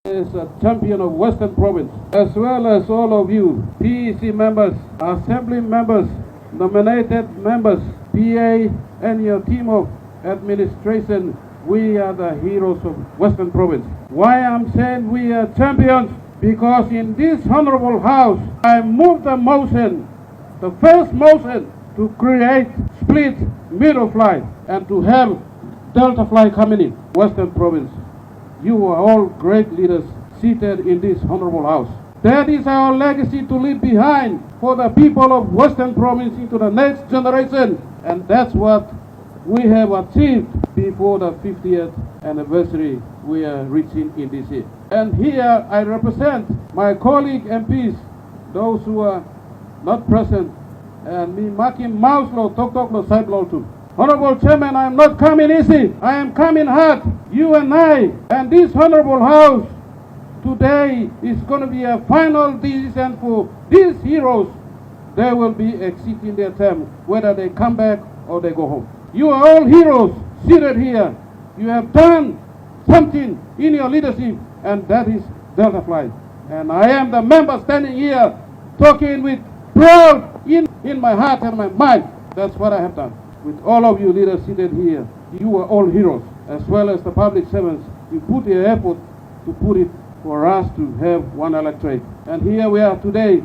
is a champion of Western Province, as well as all of you, PEC members, Assembly members, nominated members, PA, and your team of administration. We are the heroes of Western Province. Why I'm saying we are champions? Because in this honorable house, I moved the motion, the first motion, to create split middle flight and to have Delta flight coming in Western Province. You are all great leaders seated in this honorable house. That is our legacy to leave behind for the people of Western Province into the next generation. And that's what we have achieved before the 50th anniversary we are reaching in this year. And here I represent my colleague MPs, those who are not present, and me making Mauslo, Toklo, Saiblo too. Honorable Chairman, I am not coming easy. I am coming hard. You and I and this honorable house today is going to be a final decision for these heroes. They will be exiting their term, whether they come back or they go home. You are all heroes seated here. You have done something in your leadership, and that is Delta Flight. And I am the member standing here talking with proud in my heart and my mind. That's what I have done. With all of you leaders seated here, you are all heroes, as well as the public servants. You put your effort to put it for us to have one electorate. And here we are today,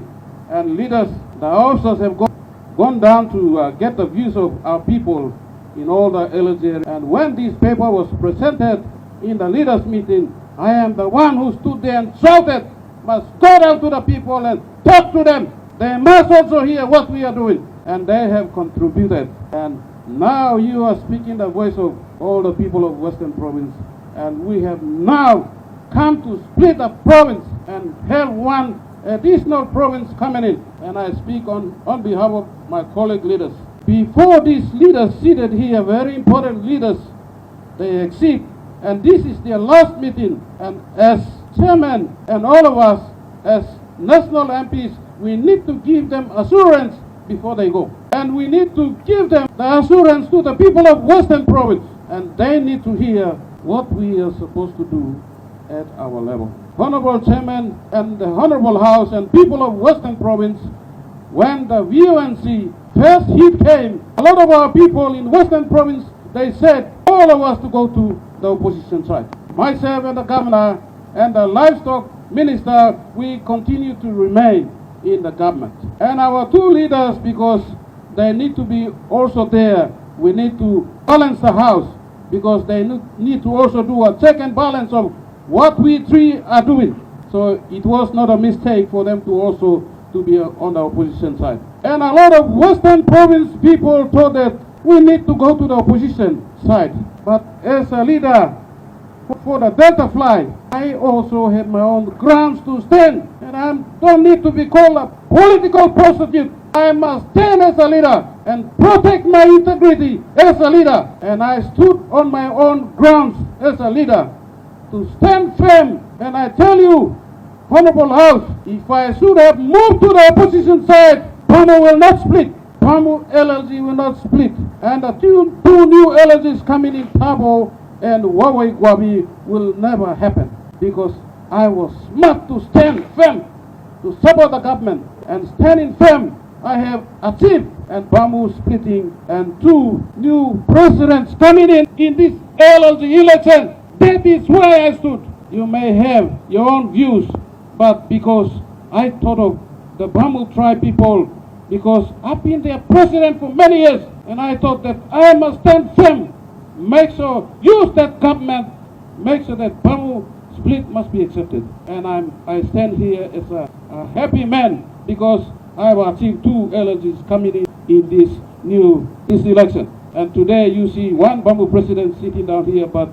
and leaders, the officers have gone down to get the views of our people in all the LG. And when this paper was presented in the leaders meeting, I am the one who stood there and shouted, must go down to the people and talk to them. They must also hear what we are doing. And they have contributed. And now you are speaking the voice of all the people of Western Province. And we have now come to split the province and have one additional province coming in. And I speak on behalf of my colleague leaders. Before these leaders seated here, very important leaders, they exit. And this is their last meeting. And as chairman and all of us, as national MPs, we need to give them assurance before they go. And we need to give them the assurance to the people of Western Province. And they need to hear what we are supposed to do at our level. Honorable Chairman and the Honorable House and people of Western Province, when the VONC first hit came, a lot of our people in Western Province, they said all of us to go to the opposition side. Myself and the governor and the livestock minister, we continue to remain in the government. And our two leaders, because they need to be also there, we need to balance the house, because they need to also do a check and balance of what we three are doing. So it was not a mistake for them to also to be on the opposition side. And a lot of Western Province people thought that we need to go to the opposition side. But as a leader for the Delta Flight, I also have my own grounds to stand. And I don't need to be called a political prostitute. I must stand as a leader and protect my integrity as a leader. And I stood on my own grounds as a leader to stand firm. And I tell you, Honorable House, if I should have moved to the opposition side, PAMU will not split. PAMU LLG will not split. And the two new LLGs coming in, Tabo and Huawei Guabi, will never happen. Because I was smart to stand firm, to support the government. And standing firm, I have achieved. And PAMU splitting and two new presidents coming in this LLG election. That is why I stood. You may have your own views, but because I thought of the Bamul tribe people, because I've been their president for many years, and I thought that I must stand firm, make sure, use that government, make sure that Bamul split must be accepted. And I stand here as a happy man, because I have achieved two LLGs coming in this election. And today you see one Bamul president sitting down here, but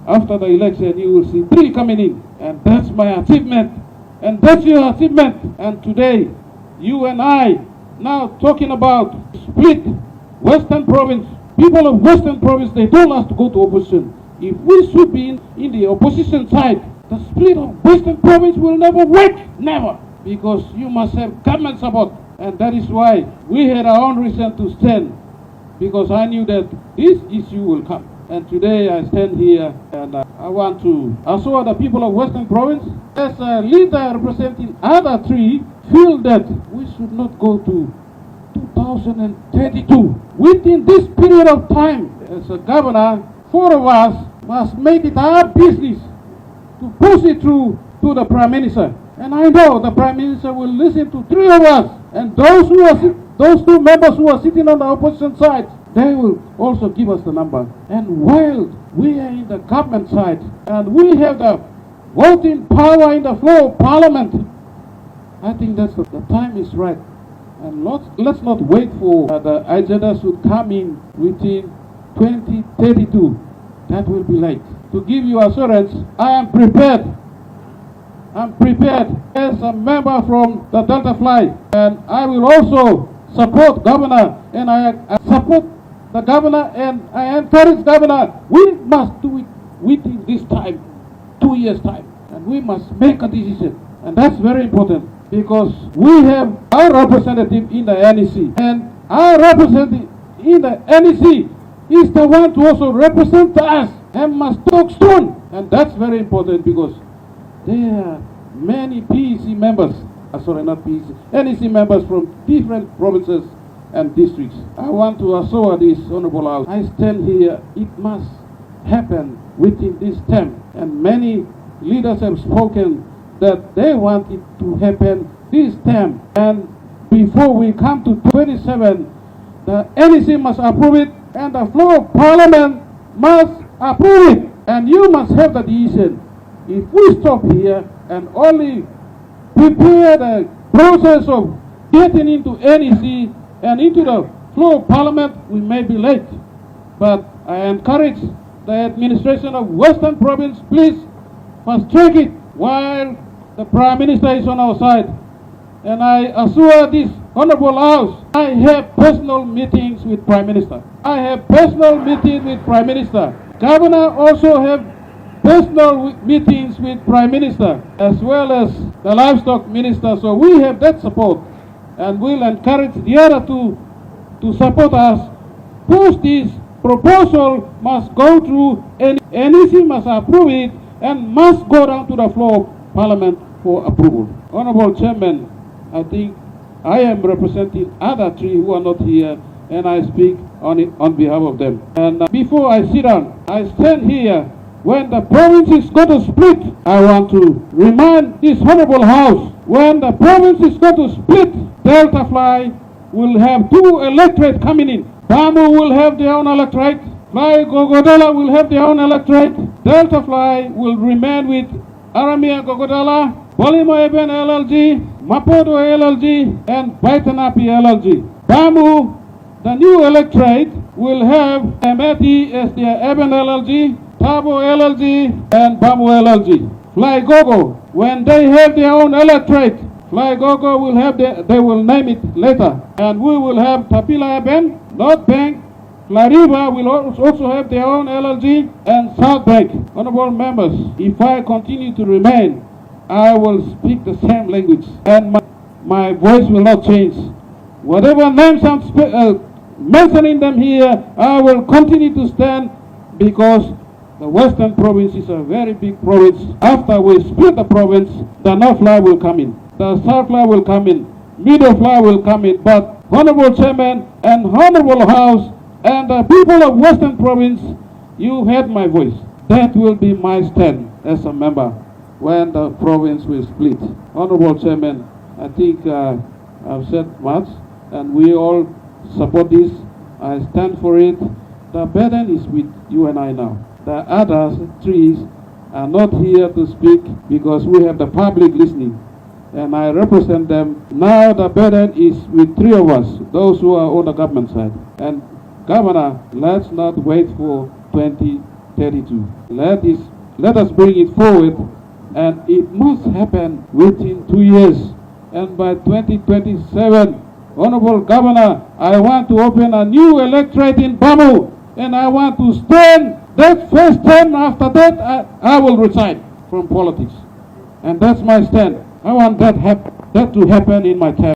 after the election you will see three coming in. And that's my achievement. And that's your achievement. And today, you and I, now talking about split Western Province. People of Western Province, they told us to go to opposition. If we should be in the opposition side, the split of Western Province will never work. Never. Because you must have government support. And that is why we had our own reason to stand. Because I knew that this issue will come. And today I stand here and I want to assure the people of Western Province, as a leader representing other three, feel that we should not go to 2032. Within this period of time, as a governor, four of us must make it our business to push it through to the Prime Minister. And I know the Prime Minister will listen to three of us, and those two members who are sitting on the opposition side, they will also give us the number. And while we are in the government side and we have the voting power in the floor of Parliament, I think that's the time is right. And let's not wait for the agenda should come in within 2032. That will be late. To give you assurance, I am prepared. I'm prepared as a member from the Delta Fly, and I will also support Governor, and I support the Governor, and I encourage Governor. We must do it within this time, 2 years' time, and we must make a decision, and that's very important because we have our representative in the NEC, and our representative in the NEC is the one to also represent us and must talk soon, and that's very important because there are many PEC members, not PEC, NEC members from different provinces and districts. I want to assure this Honorable House, I stand here, it must happen within this term. And many leaders have spoken that they want it to happen this term. And before we come to 27, the NEC must approve it and the floor of Parliament must approve it. And you must have the decision. If we stop here and only prepare the process of getting into NEC and into the floor of Parliament, we may be late. But I encourage the administration of Western Province, please fast track it while the Prime Minister is on our side. And I assure this Honorable House, I have personal meetings with Prime Minister. I have personal meetings with Prime Minister. Governor also have personal meetings with Prime Minister as well as the Livestock Minister. So we have that support and we'll encourage the other two to support us. Push this proposal must go through and NEC must approve it and must go down to the floor of Parliament for approval. Honorable Chairman, I think I am representing other three who are not here and I speak on behalf of them. And before I sit down, I stand here. When the province is going to split, I want to remind this Honorable House, when the province is going to split, Delta Fly will have two electorates coming in. Bamu will have their own electorate, Fly Gogodala will have their own electorate, Delta Fly will remain with Aramia Gogodala, Bolimo Eben LLG, Mapodo LLG, and Baitanapi LLG. Bamu, the new electorate, will have Amati as their Eben LLG, Tabo LLG, and Bamu LLG. Fly Gogo, when they have their own electorate, Fly Gogo will have they will name it later. And we will have Tapila Eben, North Bank, Fly River will also have their own LLG, and South Bank. Honorable members, if I continue to remain, I will speak the same language and my voice will not change. Whatever names I'm mentioning them here, I will continue to stand because the Western Province is a very big province. After we split the province, the North Fly will come in, the South Fly will come in, Middle Fly will come in. But Honorable Chairman and Honorable House and the people of Western Province, you heard my voice. That will be my stand as a member when the province will split. Honorable Chairman, I think I've said much and we all support this. I stand for it. The burden is with you and I now. The others, trees, are not here to speak because we have the public listening and I represent them. Now the burden is with three of us, those who are on the government side. And Governor, let's not wait for 2032. Let us bring it forward and it must happen within 2 years. And by 2027, Honorable Governor, I want to open a new electorate in Bamu and I want to stand that first term. After that, I will resign from politics. And that's my stand. I want that to happen in my term.